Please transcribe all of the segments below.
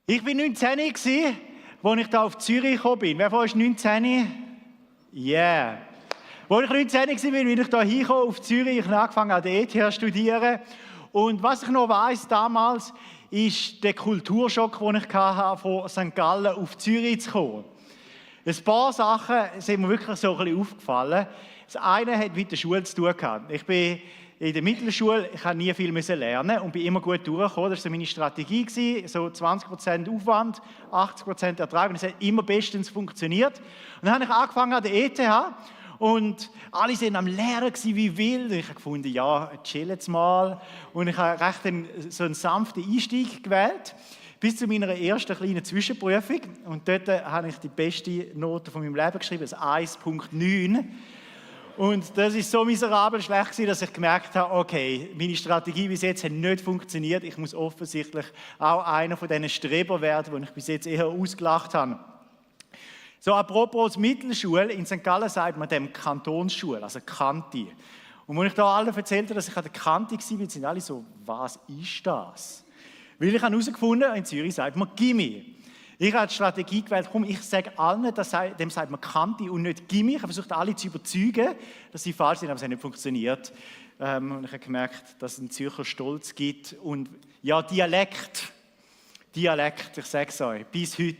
Ich war 19, als ich hier auf Zürich gekommen bin. Wer von euch ist 19? Yeah. Als ich 19 war, bin ich hier hingekommen auf Zürich. Ich habe angefangen an der ETH zu studieren. Und was ich noch weiss damals, ist der Kulturschock, den ich hatte, von St. Gallen auf Zürich zu kommen. Ein paar Sachen sind mir wirklich so ein bisschen aufgefallen. Das eine hat mit der Schule zu tun gehabt. Ich bin in der Mittelschule, ich musste nie viel lernen und bin immer gut durchgekommen. Das war so meine Strategie, so 20% Aufwand, 80% Ertrag. Und es hat immer bestens funktioniert. Und dann habe ich angefangen an der ETH und alle waren am Lernen wie wild. Und ich habe gefunden, ja, chill jetzt mal. Und ich habe recht so einen sanften Einstieg gewählt, bis zu meiner ersten kleinen Zwischenprüfung. Und dort habe ich die beste Note von meinem Leben geschrieben, das 1,9. Und das war so miserabel schlecht, dass ich gemerkt habe, okay, meine Strategie bis jetzt hat nicht funktioniert. Ich muss offensichtlich auch einer von diesen Streber werden, die ich bis jetzt eher ausgelacht habe. So, apropos Mittelschule, in St. Gallen sagt man dem Kantonsschule, also Kanti. Und als ich da allen erzählt habe, dass ich an der Kanti war, sind alle so, was ist das? Weil ich habe herausgefunden, in Zürich sagt man Gimmi. Ich habe die Strategie gewählt, komm, ich sage allen, dem sagt man Kanti und nicht Gimmi. Ich habe versucht, alle zu überzeugen, dass sie falsch sind, aber es hat nicht funktioniert. Und ich habe gemerkt, dass es einen Zürcher Stolz gibt. Und ja, Dialekt, ich sage es euch, bis heute.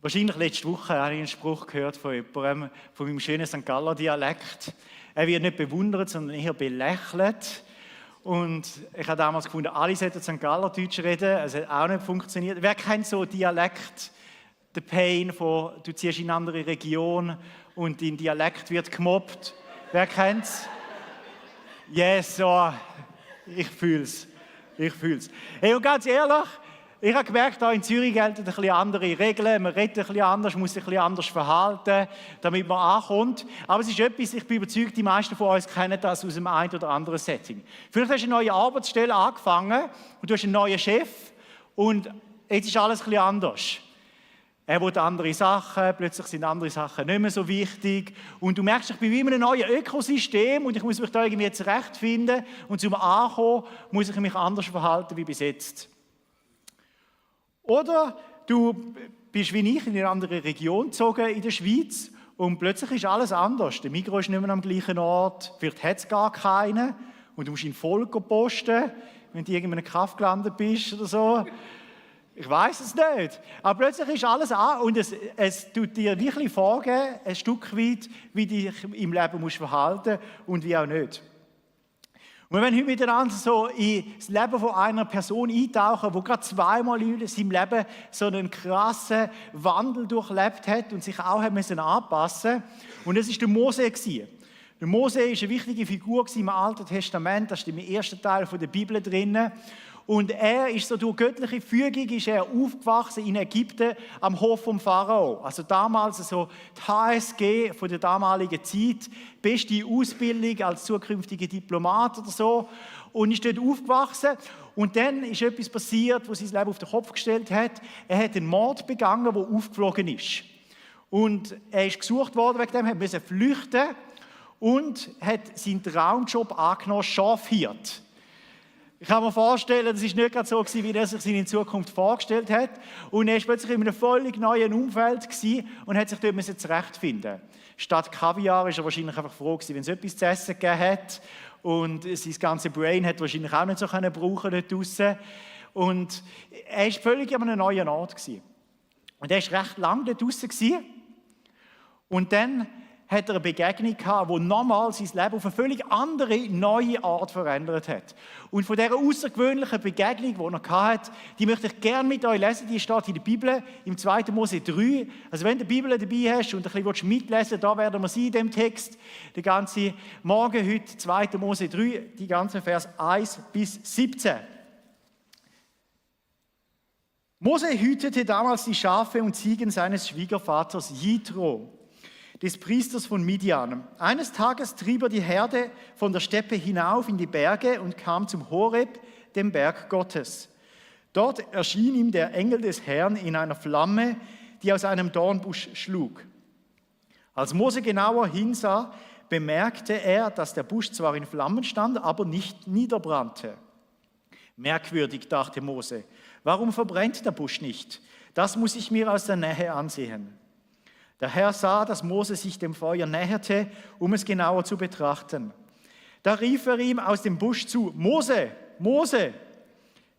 Wahrscheinlich letzte Woche habe ich einen Spruch gehört von jemandem, von meinem schönen St. Galler Dialekt. Er wird nicht bewundert, sondern eher belächelt. Und ich habe damals gefunden, alle sollten St. Galler Deutsch reden. Es hat auch nicht funktioniert. Wer kennt so Dialekt, den Pain von, du ziehst in eine andere Region und dein Dialekt wird gemobbt? Wer kennt's? Yes, oh, ich fühl's. Hey, und ganz ehrlich, ich habe gemerkt, auch in Zürich gelten ein bisschen andere Regeln. Man redet ein bisschen anders, muss sich ein bisschen anders verhalten, damit man ankommt. Aber es ist etwas, ich bin überzeugt, die meisten von uns kennen das aus einem ein oder anderen Setting. Vielleicht hast du eine neue Arbeitsstelle angefangen und du hast einen neuen Chef und jetzt ist alles ein bisschen anders. Er will andere Sachen, plötzlich sind andere Sachen nicht mehr so wichtig. Und du merkst, ich bin wie in einem neuen Ökosystem und ich muss mich da irgendwie zurechtfinden. Und zum Ankommen muss ich mich anders verhalten wie bis jetzt. Oder du bist wie ich in eine andere Region gezogen in der Schweiz und plötzlich ist alles anders. Der Migros ist nicht mehr am gleichen Ort, vielleicht hat es gar keinen und du musst ihn voll posten, wenn du irgendwo in einem Kaff gelandet bist oder so. Ich weiß es nicht. Aber plötzlich ist alles an und es tut dir wirklich vorgeben, ein Stück weit, wie du dich im Leben musst verhalten und wie auch nicht. Und wenn wir heute miteinander so in das Leben von einer Person eintauchen, die gerade zweimal in seinem Leben so einen krassen Wandel durchlebt hat und sich auch anpassen musste. Und das war der Mose. Der Mose war eine wichtige Figur im Alten Testament, das ist im ersten Teil der Bibel drin. Und er ist so durch göttliche Fügung ist er aufgewachsen in Ägypten am Hof vom Pharao. Also damals so die HSG von der damaligen Zeit, beste Ausbildung als zukünftiger Diplomat oder so. Und ist dort aufgewachsen. Und dann ist etwas passiert, was sein Leben auf den Kopf gestellt hat. Er hat einen Mord begangen, der aufgeflogen ist. Und er ist gesucht worden wegen dem, musste flüchten und hat seinen Traumjob angenommen, Schafhirt. Ich kann mir vorstellen, das war nicht gerade so, wie er sich in Zukunft vorgestellt hat. Und er war plötzlich in einem völlig neuen Umfeld und hat sich dort zurechtfinden. Statt Kaviar war er wahrscheinlich einfach froh gewesen, wenn es etwas zu essen gegeben hat. Und sein ganzes Brain hat wahrscheinlich auch nicht so brauchen dort draussen. Und er war völlig an einem neuen Ort gewesen. Und er war recht lange dort draussen gewesen. Und dann hat er eine Begegnung gehabt, die nochmals sein Leben auf eine völlig andere, neue Art verändert hat. Und von dieser außergewöhnlichen Begegnung, die er hatte, die möchte ich gerne mit euch lesen. Die steht in der Bibel, im 2. Mose 3. Also wenn du die Bibel dabei hast und ein bisschen mitlesen willst, da werden wir sie in dem Text, den ganzen Morgen heute, 2. Mose 3, die ganzen Vers 1 bis 17. Mose hütete damals die Schafe und Ziegen seines Schwiegervaters Jitro, des Priesters von Midian. Eines Tages trieb er die Herde von der Steppe hinauf in die Berge und kam zum Horeb, dem Berg Gottes. Dort erschien ihm der Engel des Herrn in einer Flamme, die aus einem Dornbusch schlug. Als Mose genauer hinsah, bemerkte er, dass der Busch zwar in Flammen stand, aber nicht niederbrannte. Merkwürdig, dachte Mose, warum verbrennt der Busch nicht? Das muss ich mir aus der Nähe ansehen. Der Herr sah, dass Mose sich dem Feuer näherte, um es genauer zu betrachten. Da rief er ihm aus dem Busch zu, Mose, Mose.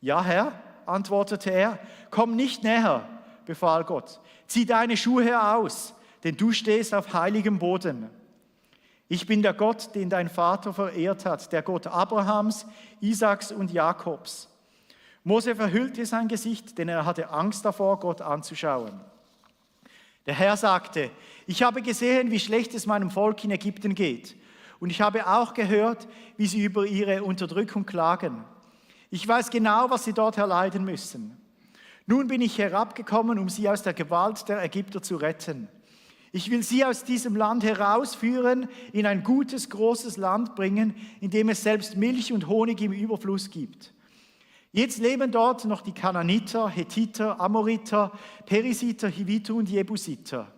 Ja, Herr, antwortete er, komm nicht näher, befahl Gott. Zieh deine Schuhe aus, denn du stehst auf heiligem Boden. Ich bin der Gott, den dein Vater verehrt hat, der Gott Abrahams, Isaaks und Jakobs. Mose verhüllte sein Gesicht, denn er hatte Angst davor, Gott anzuschauen. Der Herr sagte, ich habe gesehen, wie schlecht es meinem Volk in Ägypten geht. Und ich habe auch gehört, wie sie über ihre Unterdrückung klagen. Ich weiß genau, was sie dort erleiden müssen. Nun bin ich herabgekommen, um sie aus der Gewalt der Ägypter zu retten. Ich will sie aus diesem Land herausführen, in ein gutes, großes Land bringen, in dem es selbst Milch und Honig im Überfluss gibt. Jetzt leben dort noch die Kanaaniter, Hethiter, Amoriter, Perisiter, Hiviter und Jebusiter.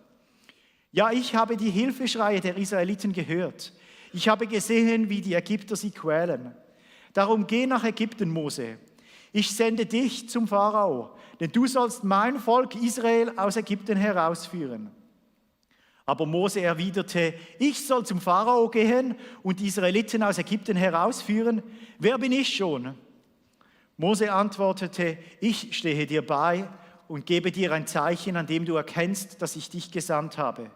Ja, ich habe die Hilfeschreie der Israeliten gehört. Ich habe gesehen, wie die Ägypter sie quälen. Darum geh nach Ägypten, Mose. Ich sende dich zum Pharao, denn du sollst mein Volk Israel aus Ägypten herausführen. Aber Mose erwiderte, ich soll zum Pharao gehen und die Israeliten aus Ägypten herausführen. Wer bin ich schon? Mose antwortete, ich stehe dir bei und gebe dir ein Zeichen, an dem du erkennst, dass ich dich gesandt habe.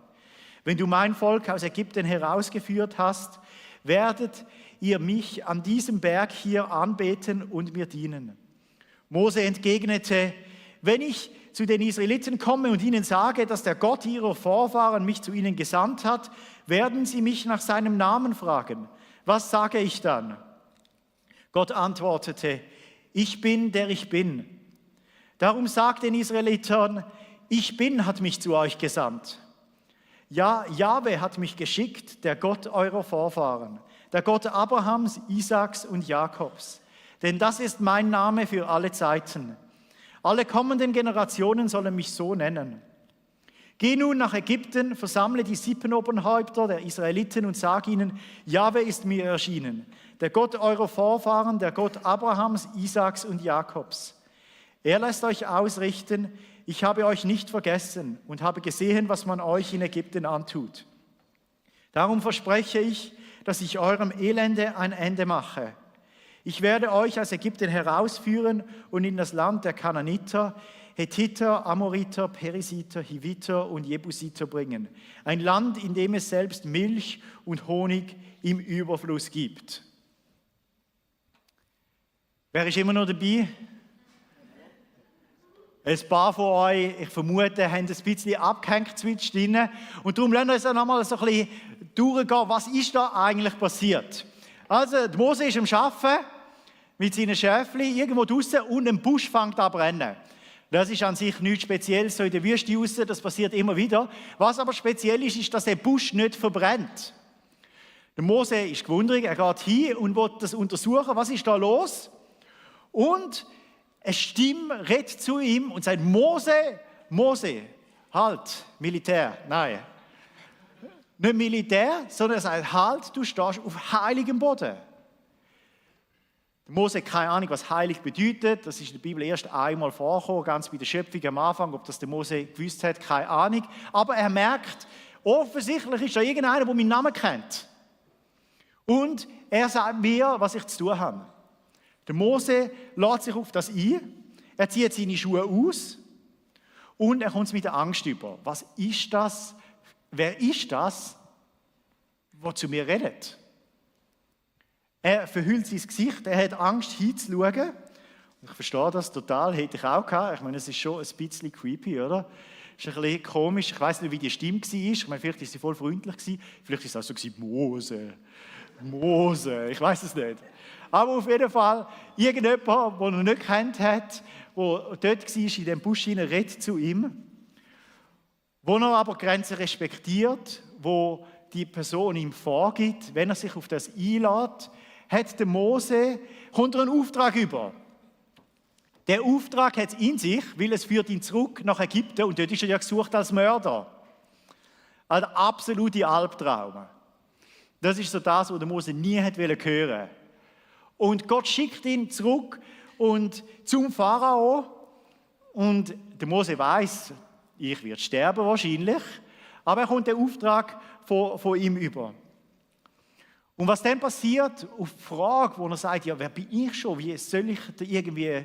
Wenn du mein Volk aus Ägypten herausgeführt hast, werdet ihr mich an diesem Berg hier anbeten und mir dienen. Mose entgegnete, wenn ich zu den Israeliten komme und ihnen sage, dass der Gott ihrer Vorfahren mich zu ihnen gesandt hat, werden sie mich nach seinem Namen fragen. Was sage ich dann? Gott antwortete, ich bin, der ich bin. Darum sagt den Israelitern, ich bin, hat mich zu euch gesandt. Ja, Jahwe hat mich geschickt, der Gott eurer Vorfahren, der Gott Abrahams, Isaaks und Jakobs. Denn das ist mein Name für alle Zeiten. Alle kommenden Generationen sollen mich so nennen. Geh nun nach Ägypten, versammle die Sippenoberhäupter der Israeliten und sag ihnen, Jahwe ist mir erschienen, der Gott eurer Vorfahren, der Gott Abrahams, Isaaks und Jakobs. Er lässt euch ausrichten, ich habe euch nicht vergessen und habe gesehen, was man euch in Ägypten antut. Darum verspreche ich, dass ich eurem Elende ein Ende mache. Ich werde euch aus Ägypten herausführen und in das Land der Kanaaniter, Hethiter, Amoriter, Perisiter, Hiviter und Jebusiter bringen. Ein Land, in dem es selbst Milch und Honig im Überfluss gibt. Wer ist immer noch dabei? Ein paar von euch, ich vermute, haben ein bisschen abgehängt zwischendrin. Und darum lassen wir uns noch mal so ein bisschen durchgehen, was ist da eigentlich passiert. Also, Mose ist am Arbeiten mit seinen Schäfchen irgendwo draußen und ein Busch fängt an zu brennen. Das ist an sich nichts Spezielles, so in der Wüste raus, das passiert immer wieder. Was aber speziell ist, ist, dass der Busch nicht verbrennt. Der Mose ist gewundert, er geht hin und will das untersuchen, was ist da los? Und eine Stimme redet zu ihm und sagt, Mose, Mose, halt, Militär, nein. Nicht Militär, sondern er sagt, halt, du stehst auf heiligem Boden. Mose hat keine Ahnung, was heilig bedeutet. Das ist in der Bibel erst einmal vorgekommen, ganz bei der Schöpfung am Anfang. Ob das der Mose gewusst hat, keine Ahnung. Aber er merkt, offensichtlich ist da irgendeiner, der meinen Namen kennt. Und er sagt mir, was ich zu tun habe. Der Mose lädt sich auf das ein, er zieht seine Schuhe aus und er kommt mit der Angst über. Was ist das? Wer ist das, der zu mir redet? Er verhüllt sein Gesicht, er hat Angst hinzuschauen. Ich verstehe das total, hätte ich auch gehabt. Ich meine, es ist schon ein bisschen creepy, oder? Es ist ein bisschen komisch. Ich weiß nicht, wie die Stimme war. Ich meine, vielleicht war sie voll freundlich. Vielleicht war es auch so, Mose, Mose, ich weiß es nicht. Aber auf jeden Fall, irgendjemand, den er nicht kennt hat, der dort war, in diesem Busch hinein, redet zu ihm. Wo er aber Grenzen respektiert, wo die Person ihm vorgibt, wenn er sich auf das einlässt, hat der Mose, kommt er einen Auftrag über. Der Auftrag hat es in sich, weil es führt ihn zurück nach Ägypten und dort ist er ja gesucht als Mörder. Ein absoluter Albtraum. Das ist so das, was der Mose nie hat hören wollte. Und Gott schickt ihn zurück und zum Pharao. Und der Mose weiss, ich werde sterben wahrscheinlich, aber er kommt den Auftrag von ihm über. Und was dann passiert, auf die Frage, wo er sagt, ja, wer bin ich schon, wie soll ich da irgendwie,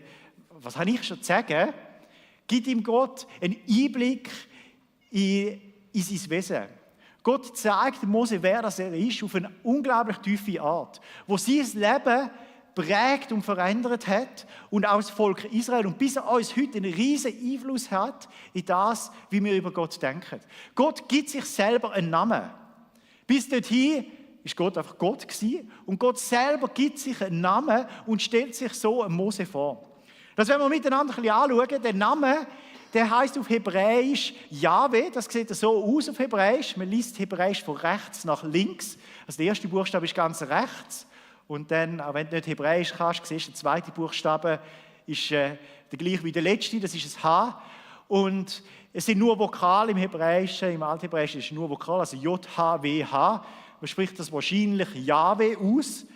was habe ich schon zu sagen, gibt ihm Gott einen Einblick in sein Wesen. Gott zeigt Mose, wer das er ist, auf eine unglaublich tiefe Art, wo sein Leben prägt und verändert hat und auch das Volk Israel und bis er uns heute einen riesen Einfluss hat in das, wie wir über Gott denken. Gott gibt sich selber einen Namen. Bis dorthin ist Gott einfach Gott gewesen, und Gott selber gibt sich einen Namen und stellt sich so einem Mose vor. Das werden wir miteinander ein bisschen anschauen. Der Name, der heißt auf Hebräisch Jahwe. Das sieht so aus auf Hebräisch. Man liest Hebräisch von rechts nach links. Also der erste Buchstabe ist ganz rechts. Und dann, auch wenn du nicht Hebräisch kannst, siehst du, der zweite Buchstabe ist der gleiche wie der letzte. Das ist ein H. Und es sind nur Vokale im Hebräischen. Im Althebräischen ist es nur Vokal, also J-H-W-H. Man spricht das wahrscheinlich Jahwe aus.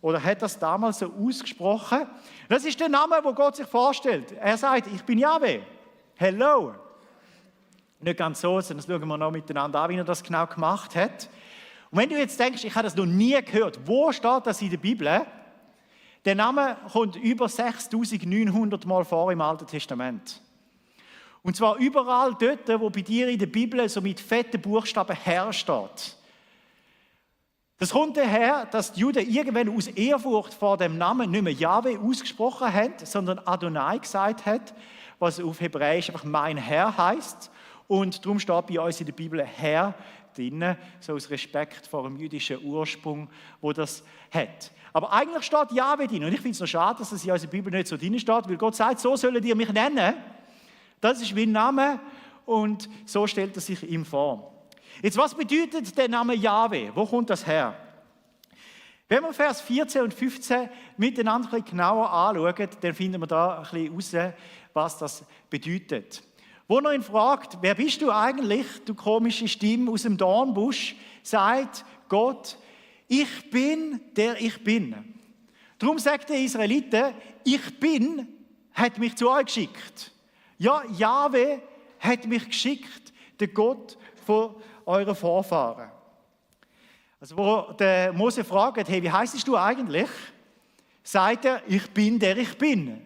Oder hat das damals so ausgesprochen? Das ist der Name, wo Gott sich vorstellt. Er sagt, ich bin Jahwe. Hello. Nicht ganz so, sondern das schauen wir noch miteinander an, wie er das genau gemacht hat. Und wenn du jetzt denkst, ich habe das noch nie gehört, wo steht das in der Bibel? Der Name kommt über 6900 Mal vor im Alten Testament. Und zwar überall dort, wo bei dir in der Bibel so mit fetten Buchstaben Herr steht. Das kommt daher, dass die Juden irgendwann aus Ehrfurcht vor dem Namen nicht mehr Jahwe ausgesprochen haben, sondern Adonai gesagt haben, was auf Hebräisch einfach mein Herr heißt. Und darum steht bei uns in der Bibel Herr drin, so aus Respekt vor dem jüdischen Ursprung, wo das hat. Aber eigentlich steht Jahwe drin. Und ich finde es noch schade, dass es in unserer Bibel nicht so drin steht, weil Gott sagt, so sollen ihr mich nennen. Das ist wie ein Name und so stellt er sich ihm vor. Jetzt, was bedeutet der Name Jahwe? Wo kommt das her? Wenn wir Vers 14 und 15 miteinander ein bisschen genauer anschauen, dann finden wir da ein bisschen raus, was das bedeutet. Wo er ihn fragt, wer bist du eigentlich, du komische Stimme aus dem Dornbusch, sagt Gott, ich bin, der ich bin. Darum sagt der Israeliten, ich bin, hat mich zu euch geschickt. Ja, Jahwe hat mich geschickt, der Gott von euren Vorfahren. Also wo der Mose fragt, hey, wie heisst du eigentlich? Sagt er, ich bin, der ich bin.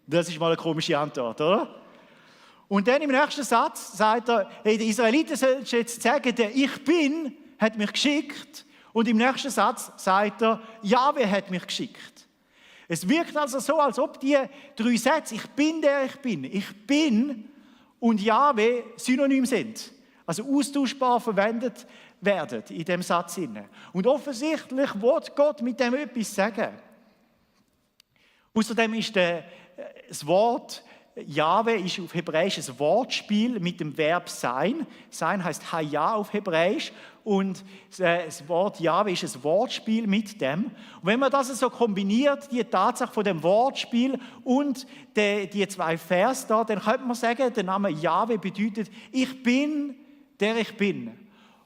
Das ist mal eine komische Antwort, oder? Und dann im nächsten Satz sagt er, hey, der Israeliten sollen jetzt sagen, der ich bin, hat mich geschickt. Und im nächsten Satz sagt er, Jahwe hat mich geschickt. Es wirkt also so, als ob die drei Sätze, ich bin, der ich bin und Jahwe synonym sind. Also austauschbar verwendet werden in dem Satz. Und offensichtlich will Gott mit dem etwas sagen. Außerdem ist das Wort Jahwe ist auf Hebräisch ein Wortspiel mit dem Verb sein. Sein heißt Haya auf Hebräisch und das Wort Jahwe ist ein Wortspiel mit dem. Und wenn man das so kombiniert, die Tatsache von dem Wortspiel und die zwei Vers da, dann könnte man sagen, der Name Jahwe bedeutet, ich bin, der ich bin.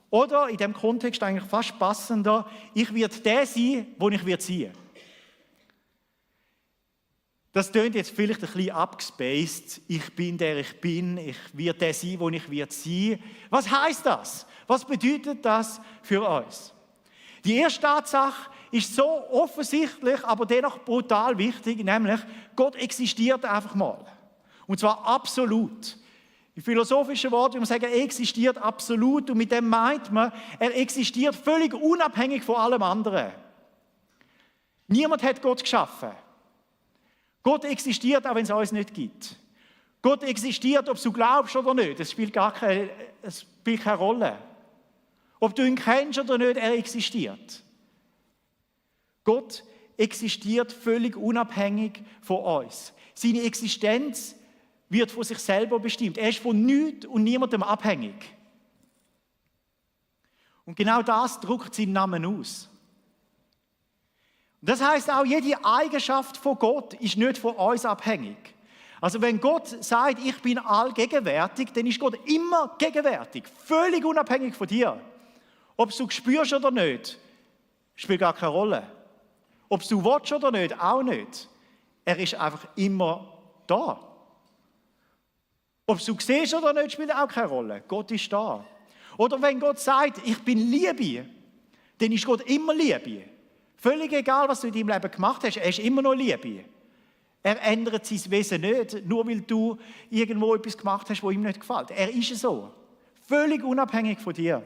Oder in dem Kontext eigentlich fast passender, ich werde der sein, wo ich sein werde. Das klingt jetzt vielleicht ein bisschen abgespaced. Ich bin, der ich bin. Ich werde der sein, wo ich sein. Was heisst das? Was bedeutet das für uns? Die erste Tatsache ist so offensichtlich, aber dennoch brutal wichtig, nämlich Gott existiert einfach mal. Und zwar absolut. In philosophischen Worten würde man sagen, er existiert absolut. Und mit dem meint man, er existiert völlig unabhängig von allem anderen. Niemand hat Gott geschaffen. Gott existiert, auch wenn es uns nicht gibt. Gott existiert, ob du glaubst oder nicht. Es spielt keine Rolle. Ob du ihn kennst oder nicht, er existiert. Gott existiert völlig unabhängig von uns. Seine Existenz wird von sich selber bestimmt. Er ist von nichts und niemandem abhängig. Und genau das drückt seinen Namen aus. Das heißt auch, jede Eigenschaft von Gott ist nicht von uns abhängig. Also wenn Gott sagt, ich bin allgegenwärtig, dann ist Gott immer gegenwärtig, völlig unabhängig von dir. Ob du spürst oder nicht, spielt gar keine Rolle. Ob du willst oder nicht, auch nicht. Er ist einfach immer da. Ob du siehst oder nicht, spielt auch keine Rolle. Gott ist da. Oder wenn Gott sagt, ich bin Liebe, dann ist Gott immer Liebe. Völlig egal, was du in deinem Leben gemacht hast, er ist immer noch Liebe. Er ändert sein Wesen nicht, nur weil du irgendwo etwas gemacht hast, was ihm nicht gefällt. Er ist so. Völlig unabhängig von dir.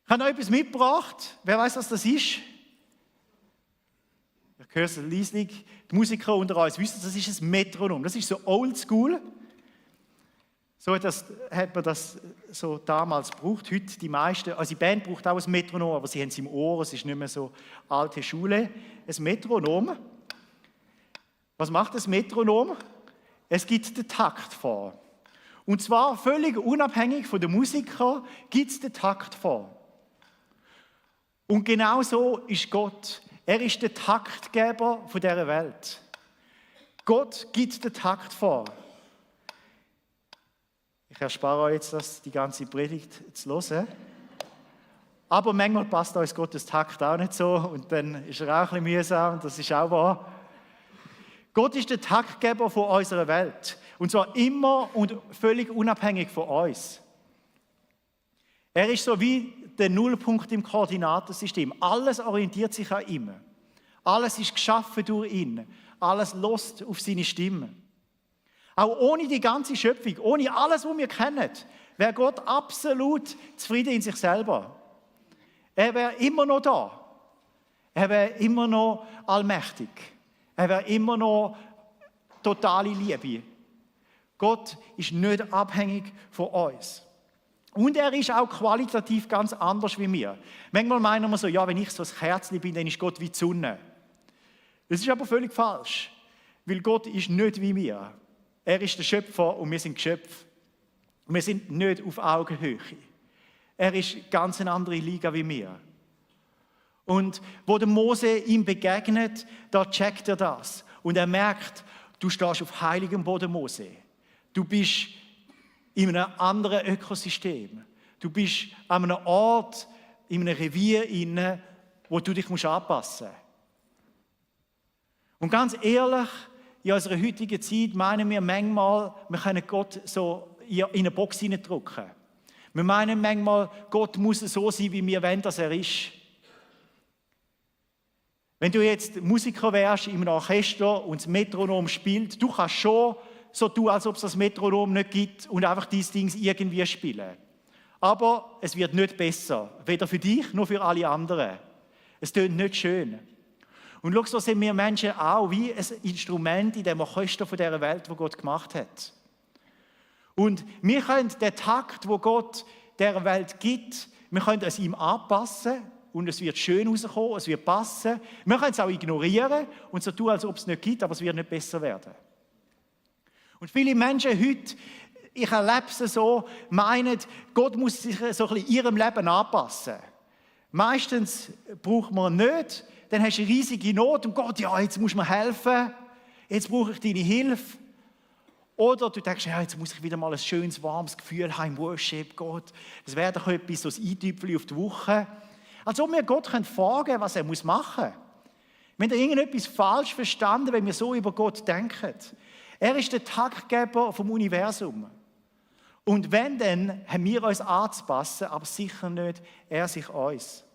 Ich habe noch etwas mitgebracht. Wer weiß, was das ist? Ich höre es leislich. Die Musiker unter uns wissen, das ist ein Metronom. Das ist so oldschool. So hat man das so damals gebraucht. Heute die meisten, also die Band braucht auch ein Metronom, aber sie haben es im Ohr, es ist nicht mehr so alte Schule. Ein Metronom. Was macht das Metronom? Es gibt den Takt vor. Und zwar völlig unabhängig von den Musikern gibt es den Takt vor. Und genau so ist Gott. Er ist der Taktgeber von dieser Welt. Gott gibt den Takt vor. Ich erspare euch jetzt, die ganze Predigt zu hören. Aber manchmal passt uns Gottes Takt auch nicht so und dann ist er auch ein bisschen mühsam, das ist auch wahr. Gott ist der Taktgeber von unserer Welt. Und zwar immer und völlig unabhängig von uns. Er ist so wie der Nullpunkt im Koordinatensystem. Alles orientiert sich an ihm. Alles ist geschaffen durch ihn. Alles lässt auf seine Stimme. Auch ohne die ganze Schöpfung, ohne alles, was wir kennen, wäre Gott absolut zufrieden in sich selber. Er wäre immer noch da. Er wäre immer noch allmächtig. Er wäre immer noch totale Liebe. Gott ist nicht abhängig von uns. Und er ist auch qualitativ ganz anders wie wir. Manchmal meinen wir so, ja, wenn ich so ein Kerzchen bin, dann ist Gott wie die Sonne. Das ist aber völlig falsch, weil Gott ist nicht wie wir. Er ist der Schöpfer und wir sind Geschöpfe. Wir sind nicht auf Augenhöhe. Er ist ganz eine andere Liga wie wir. Und wo der Mose ihm begegnet, da checkt er das. Und er merkt, du stehst auf heiligem Boden, Mose. Du bist in einem anderen Ökosystem. Du bist an einem Ort, in einem Revier, wo du dich anpassen musst. Und ganz ehrlich, in unserer heutigen Zeit meinen wir manchmal, wir können Gott so in eine Box hineindrücken. Wir meinen manchmal, Gott muss so sein, wie wir wollen, dass er ist. Wenn du jetzt Musiker wärst in einem Orchester und das Metronom spielt, du kannst schon so tun, als ob es das Metronom nicht gibt und einfach diese Dinge irgendwie spielen. Aber es wird nicht besser, weder für dich noch für alle anderen. Es tönt nicht schön. Und schau, so sind wir Menschen auch wie ein Instrument in dem Orchester von dieser Welt, das Gott gemacht hat. Und wir können den Takt, den Gott dieser Welt gibt, wir können es ihm anpassen und es wird schön rauskommen, es wird passen. Wir können es auch ignorieren und so tun, als ob es nicht gibt, aber es wird nicht besser werden. Und viele Menschen heute, ich erlebe es so, meinen, Gott muss sich so ein bisschen ihrem Leben anpassen. Meistens braucht man nicht, dann hast du eine riesige Not und Gott, ja, jetzt muss man helfen, jetzt brauche ich deine Hilfe. Oder du denkst, ja, jetzt muss ich wieder mal ein schönes, warmes Gefühl haben im Worship, Gott. Das wäre doch etwas, so ein Eintüpfchen auf die Woche. Als ob wir Gott fragen können, was er machen muss. Wir haben irgendetwas falsch verstanden, wenn wir so über Gott denken. Er ist der Taktgeber vom Universum. Und wenn, dann haben wir uns anzupassen, aber sicher nicht er sich uns.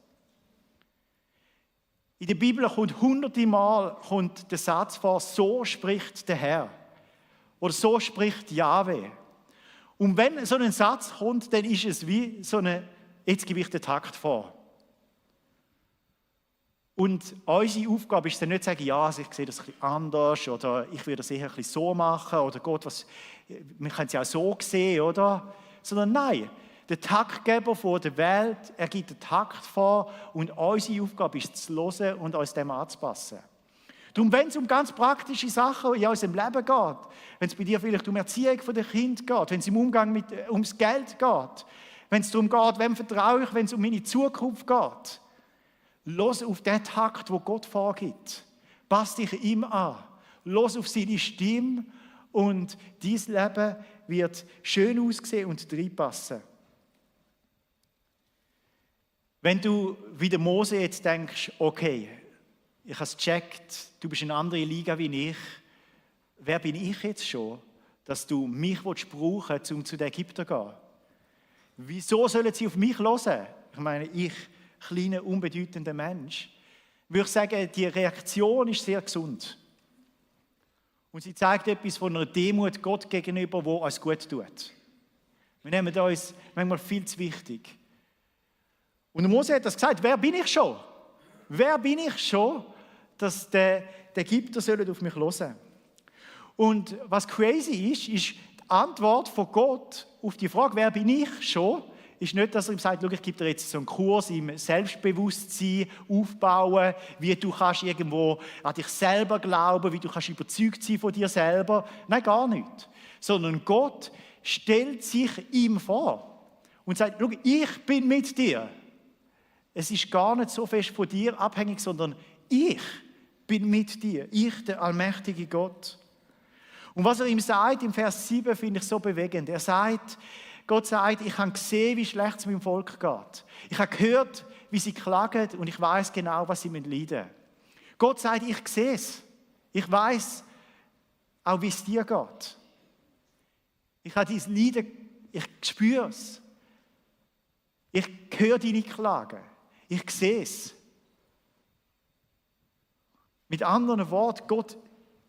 In der Bibel kommt hunderte Mal der Satz vor, so spricht der Herr. Oder so spricht Jahwe. Und wenn so ein Satz kommt, dann ist es wie so eine, jetzt gebe ich den Takt vor. Und unsere Aufgabe ist dann nicht zu sagen, ja, also ich sehe das ein bisschen anders oder ich würde das eher ein bisschen so machen oder Gott, wir können es ja auch so sehen, oder? Sondern nein, der Taktgeber von der Welt, er gibt den Takt vor und unsere Aufgabe ist zu hören und uns dem anzupassen. Darum, wenn es um ganz praktische Sachen in unserem Leben geht, wenn es bei dir vielleicht um Erziehung der Kinder geht, wenn es im Umgang ums Geld geht, wenn es darum geht, wem vertraue ich, wenn es um meine Zukunft geht, los auf den Takt, wo Gott vorgibt. Pass dich ihm an. Los auf seine Stimme und dein Leben wird schön aussehen und reinpassen. Wenn du wie der Mose jetzt denkst, okay, ich habe es gecheckt, du bist in einer anderen Liga wie ich. Wer bin ich jetzt schon, dass du mich brauchen willst, um zu den Ägyptern zu gehen? Wieso sollen sie auf mich hören? Ich meine, ich, kleiner, unbedeutender Mensch, würde ich sagen, die Reaktion ist sehr gesund. Und sie zeigt etwas von einer Demut Gott gegenüber, die uns gut tut. Wir nehmen uns manchmal viel zu wichtig. Und Mose hat das gesagt, wer bin ich schon? Wer bin ich schon, dass die Ägypter auf mich hören sollen? Und was crazy ist die Antwort von Gott auf die Frage, wer bin ich schon, ist nicht, dass er ihm sagt, ich gebe dir jetzt so einen Kurs im Selbstbewusstsein aufbauen, wie du kannst irgendwo an dich selber glauben, wie du kannst überzeugt sein von dir selber. Nein, gar nicht. Sondern Gott stellt sich ihm vor und sagt, ich bin mit dir. Es ist gar nicht so fest von dir abhängig, sondern ich bin mit dir. Ich, der allmächtige Gott. Und was er ihm sagt im Vers 7, finde ich so bewegend. Gott sagt, ich habe gesehen, wie schlecht es meinem Volk geht. Ich habe gehört, wie sie klagen und ich weiß genau, was sie leiden müssen. Gott sagt, ich sehe es. Ich weiß auch, wie es dir geht. Ich habe dein Leiden, ich spüre es. Ich höre deine Klagen. Ich sehe es. Mit anderen Worten, Gott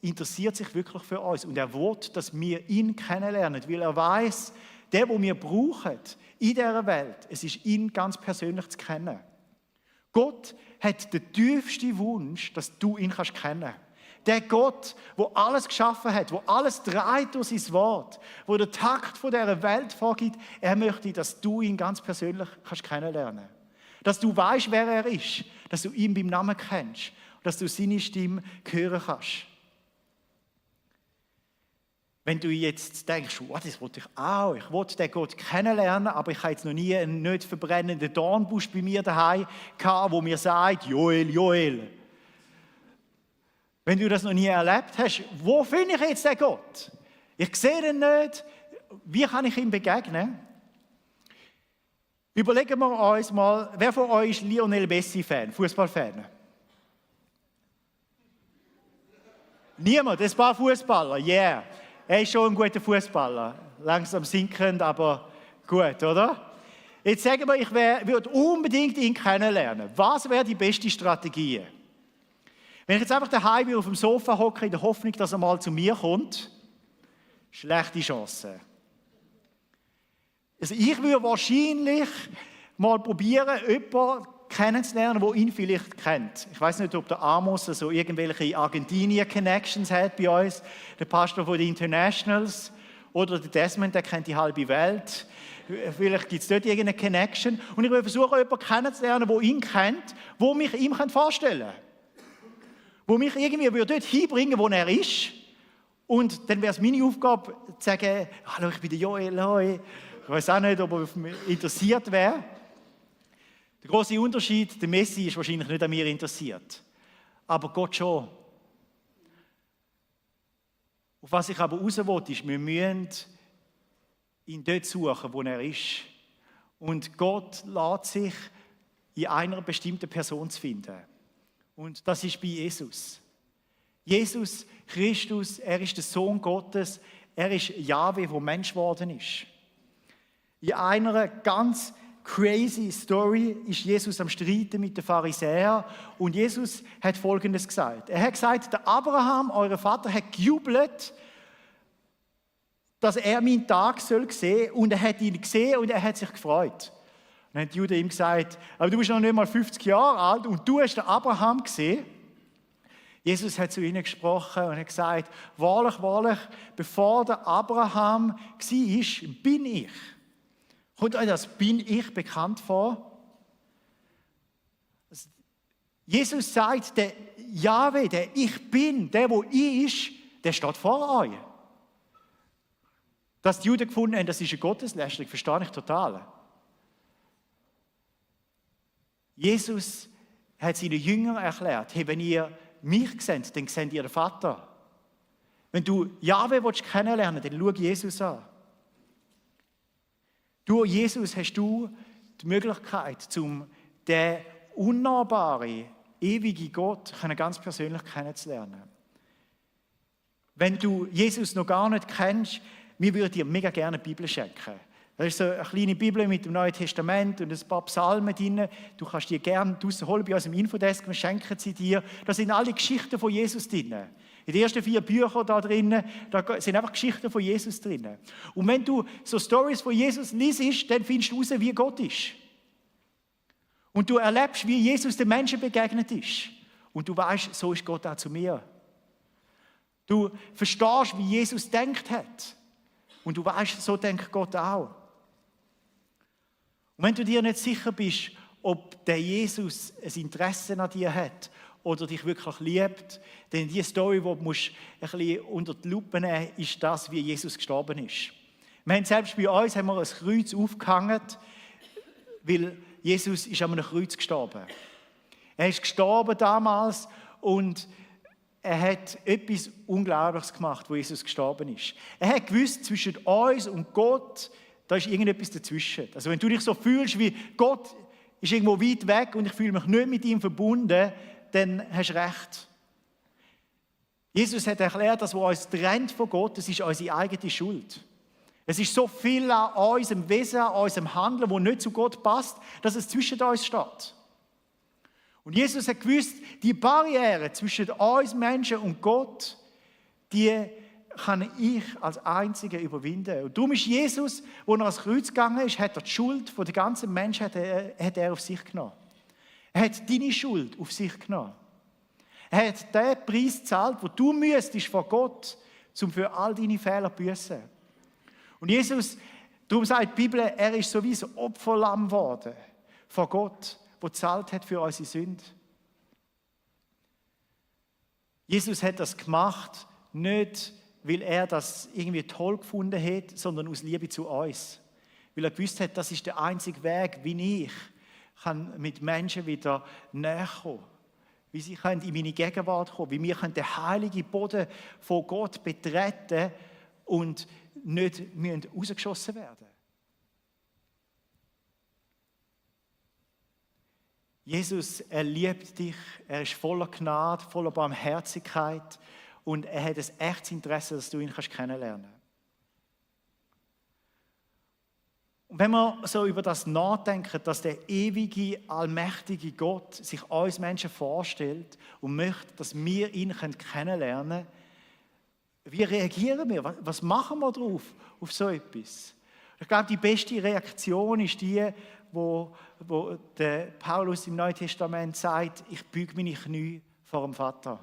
interessiert sich wirklich für uns und er will, dass wir ihn kennenlernen, weil er weiß, der, den wir brauchen in dieser Welt, es ist ihn ganz persönlich zu kennen. Gott hat den tiefsten Wunsch, dass du ihn kennen kannst. Der Gott, der alles geschaffen hat, der alles dreht durch sein Wort, der den Takt von dieser Welt vorgibt, er möchte, dass du ihn ganz persönlich kennenlernen kannst. Dass du weißt, wer er ist, dass du ihn beim Namen kennst und dass du seine Stimme hören kannst. Wenn du jetzt denkst, oh, das wollte ich auch, ich wollte den Gott kennenlernen, aber ich habe jetzt noch nie einen nicht verbrennenden Dornbusch bei mir daheim gehabt, wo mir sagt, Joel, Joel. Wenn du das noch nie erlebt hast, wo finde ich jetzt den Gott? Ich sehe ihn nicht. Wie kann ich ihm begegnen? Überlegen wir uns mal, wer von euch ist Lionel Messi-Fan, Fußballfan? Niemand, ein paar Fußballer, yeah. Er ist schon ein guter Fußballer. Langsam sinkend, aber gut, oder? Jetzt sagen wir, ich würde unbedingt ihn kennenlernen. Was wäre die beste Strategie? Wenn ich jetzt einfach daheim auf dem Sofa hocke, in der Hoffnung, dass er mal zu mir kommt, schlechte Chance. Also ich würde wahrscheinlich mal probieren, jemanden kennenzulernen, der ihn vielleicht kennt. Ich weiß nicht, ob der Amos so irgendwelche Argentinien-Connections hat bei uns, der Pastor von den Internationals, oder der Desmond, der kennt die halbe Welt. Vielleicht gibt es dort irgendeine Connection. Und ich will versuchen, jemanden kennenzulernen, der ihn kennt, der mich ihm vorstellen kann. Der mich irgendwie dort hinbringen würde, wo er ist. Und dann wäre es meine Aufgabe, zu sagen, hallo, ich bin der Joel, hoi. Ich weiß auch nicht, ob er interessiert wäre. Der grosse Unterschied, der Messi ist wahrscheinlich nicht an mir interessiert. Aber Gott schon. Auf was ich aber raus will, ist, wir müssen ihn dort suchen, wo er ist. Und Gott lässt sich in einer bestimmten Person zu finden. Und das ist bei Jesus. Jesus Christus, er ist der Sohn Gottes, er ist Jahwe, der Mensch geworden ist. In einer ganz crazy Story ist Jesus am Streiten mit den Pharisäern und Jesus hat Folgendes gesagt. Er hat gesagt, der Abraham, euer Vater, hat gejubelt, dass er meinen Tag sehen soll und er hat ihn gesehen und er hat sich gefreut. Und dann hat die Juden ihm gesagt, aber du bist noch nicht mal 50 Jahre alt und du hast den Abraham gesehen. Jesus hat zu ihnen gesprochen und hat gesagt, wahrlich, wahrlich, bevor der Abraham war, bin ich. Kommt euch das «Bin ich» bekannt vor? Jesus sagt, der Jahwe, der Ich Bin, der, wo ich ist, der steht vor euch. Dass die Juden gefunden haben, das ist eine Gotteslästerung, verstehe ich total. Jesus hat seinen Jüngern erklärt, hey, wenn ihr mich seht, dann seht ihr den Vater. Wenn du Jahwe kennenlernen willst, dann schau Jesus an. Durch Jesus hast du die Möglichkeit, den Unnahbaren ewigen Gott ganz persönlich kennenzulernen. Wenn du Jesus noch gar nicht kennst, wir würden dir mega gerne eine Bibel schenken. Da ist so eine kleine Bibel mit dem Neuen Testament und ein paar Psalmen drin. Du kannst die gerne draussen holen bei uns im Infodesk, wir schenken sie dir. Da sind alle Geschichten von Jesus drin. In den ersten 4 Büchern da drinnen, da sind einfach Geschichten von Jesus drin. Und wenn du so Stories von Jesus liest, dann findest du heraus, wie Gott ist. Und du erlebst, wie Jesus den Menschen begegnet ist. Und du weißt, so ist Gott auch zu mir. Du verstehst, wie Jesus denkt hat. Und du weißt, so denkt Gott auch. Und wenn du dir nicht sicher bist, ob der Jesus ein Interesse an dir hat oder dich wirklich liebt, dann die Story, die du ein bisschen unter die Lupe nehmen musst, ist das, wie Jesus gestorben ist. Wir haben selbst bei uns ein Kreuz aufgehangen, weil Jesus ist an einem Kreuz gestorben. Er ist gestorben damals und er hat etwas Unglaubliches gemacht, wo Jesus gestorben ist. Er hat gewusst, zwischen uns und Gott, da ist irgendetwas dazwischen. Also wenn du dich so fühlst, wie Gott ist irgendwo weit weg und ich fühle mich nicht mit ihm verbunden, dann hast du recht. Jesus hat erklärt, dass was uns trennt von Gott, das ist unsere eigene Schuld. Es ist so viel an unserem Wesen, an unserem Handeln, das nicht zu Gott passt, dass es zwischen uns steht. Und Jesus hat gewusst, die Barriere zwischen uns Menschen und Gott, die kann ich als Einziger überwinden. Und darum ist Jesus, als er ans Kreuz gegangen ist, hat er die Schuld der ganzen Menschheit hat er auf sich genommen. Er hat deine Schuld auf sich genommen. Er hat den Preis gezahlt, den du müsstest vor Gott, um für all deine Fehler zu büssen. Und Jesus, darum sagt die Bibel, er ist so wie ein Opferlamm geworden vor Gott, der gezahlt hat für unsere Sünde. Jesus hat das gemacht, nicht weil er das irgendwie toll gefunden hat, sondern aus Liebe zu uns. Weil er gewusst hat, das ist der einzige Weg, wie ich kann mit Menschen wieder näher kommen. Wie sie können in meine Gegenwart kommen, wie wir den heiligen Boden von Gott betreten und nicht rausgeschossen werden. Jesus, er liebt dich, er ist voller Gnade, voller Barmherzigkeit und er hat ein echtes Interesse, dass du ihn kennenlernen kannst. Und wenn wir so über das nachdenken, dass der ewige, allmächtige Gott sich uns Menschen vorstellt und möchte, dass wir ihn kennenlernen können, wie reagieren wir? Was machen wir drauf, auf so etwas? Ich glaube, die beste Reaktion ist die, wo der Paulus im Neuen Testament sagt, ich beuge meine Knie vor dem Vater.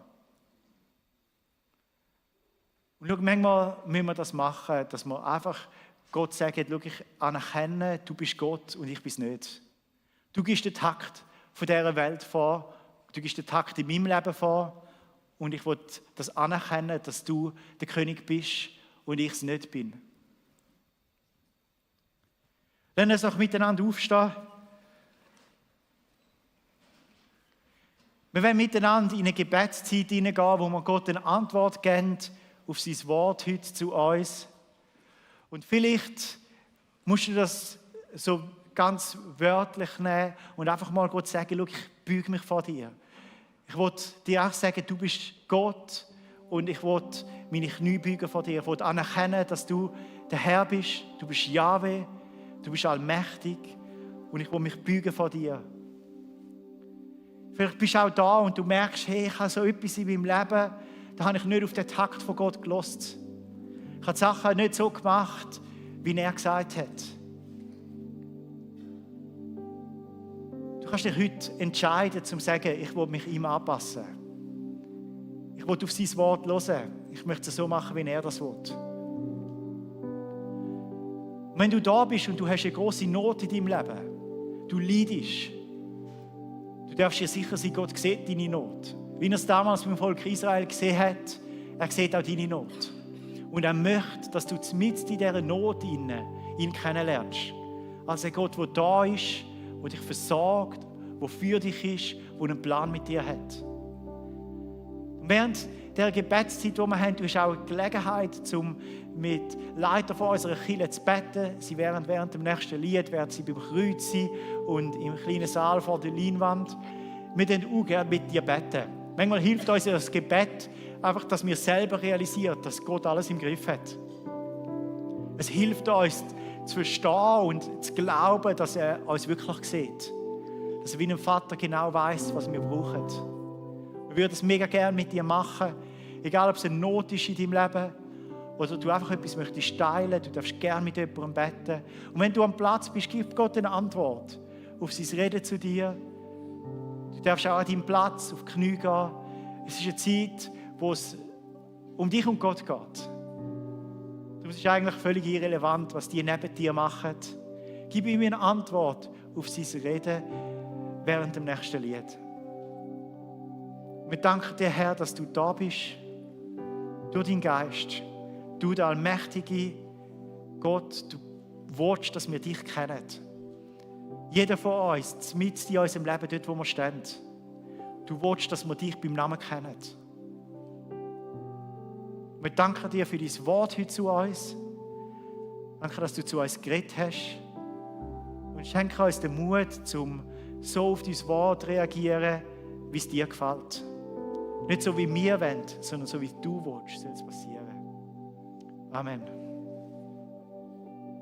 Und schau, manchmal müssen wir das machen, dass wir einfach Gott sagen, schau, ich anerkenne, du bist Gott und ich bin es nicht. Du gibst den Takt von dieser Welt vor, du gibst den Takt in meinem Leben vor und ich will das anerkennen, dass du der König bist und ich es nicht bin. Lass uns auch miteinander aufstehen. Wir wollen miteinander in eine Gebetszeit hineingehen, wo wir Gott eine Antwort geben auf sein Wort heute zu uns. Und vielleicht musst du das so ganz wörtlich nehmen und einfach mal Gott sagen, schau, ich beuge mich vor dir. Ich will dir auch sagen, du bist Gott und ich will meine Knie beugen vor dir. Ich will anerkennen, dass du der Herr bist, du bist Jahwe, du bist allmächtig und ich will mich beugen vor dir. Vielleicht bist du auch da und du merkst, hey, ich habe so etwas in meinem Leben, da habe ich nicht auf den Takt von Gott gehört. Ich habe die Sachen nicht so gemacht, wie er gesagt hat. Du kannst dich heute entscheiden, um zu sagen, ich will mich ihm anpassen. Ich will auf sein Wort hören. Ich möchte es so machen, wie er das will. Und wenn du da bist und du hast eine grosse Not in deinem Leben, du leidest, du darfst dir sicher sein, Gott sieht deine Not. Wie er es damals beim Volk Israel gesehen hat, er sieht auch deine Not. Und er möchte, dass du mitten in dieser Not ihn kennenlernst. Als ein Gott, der da ist, der dich versorgt, der für dich ist, der einen Plan mit dir hat. Und während der Gebetszeit, die wir haben, du hast auch eine Gelegenheit, um mit Leitern von unserer Kirche zu beten. Sie werden während dem nächsten Lied sie beim Kreuz sein und im kleinen Saal vor der Leinwand. wir würden auch gerne mit dir beten. Manchmal hilft uns das Gebet einfach, dass wir selber realisieren, dass Gott alles im Griff hat. Es hilft uns zu verstehen und zu glauben, dass er uns wirklich sieht. Dass er wie ein Vater genau weiß, was wir brauchen. Wir würden es mega gerne mit dir machen, egal ob es eine Not ist in deinem Leben oder du einfach etwas möchtest teilen, du darfst gerne mit jemandem beten. Und wenn du am Platz bist, gib Gott eine Antwort auf sein Reden zu dir. Du darfst auch an deinem Platz auf die Knie gehen. Es ist eine Zeit, wo es um dich und Gott geht. Es ist eigentlich völlig irrelevant, was die neben dir machen. Gib ihm eine Antwort auf sein Reden während dem nächsten Lied. Wir danken dir, Herr, dass du da bist, durch deinen Geist. Du, der allmächtige Gott, du willst, dass wir dich kennen. Jeder von uns, mitten in unserem Leben, dort, wo wir stehen. Du willst, dass wir dich beim Namen kennen. Wir danken dir für dein Wort heute zu uns. Danke, dass du zu uns geredet hast. Und schenke uns den Mut, um so auf dein Wort zu reagieren, wie es dir gefällt. Nicht so, wie wir wollen, sondern so, wie du willst, soll es passieren. Amen.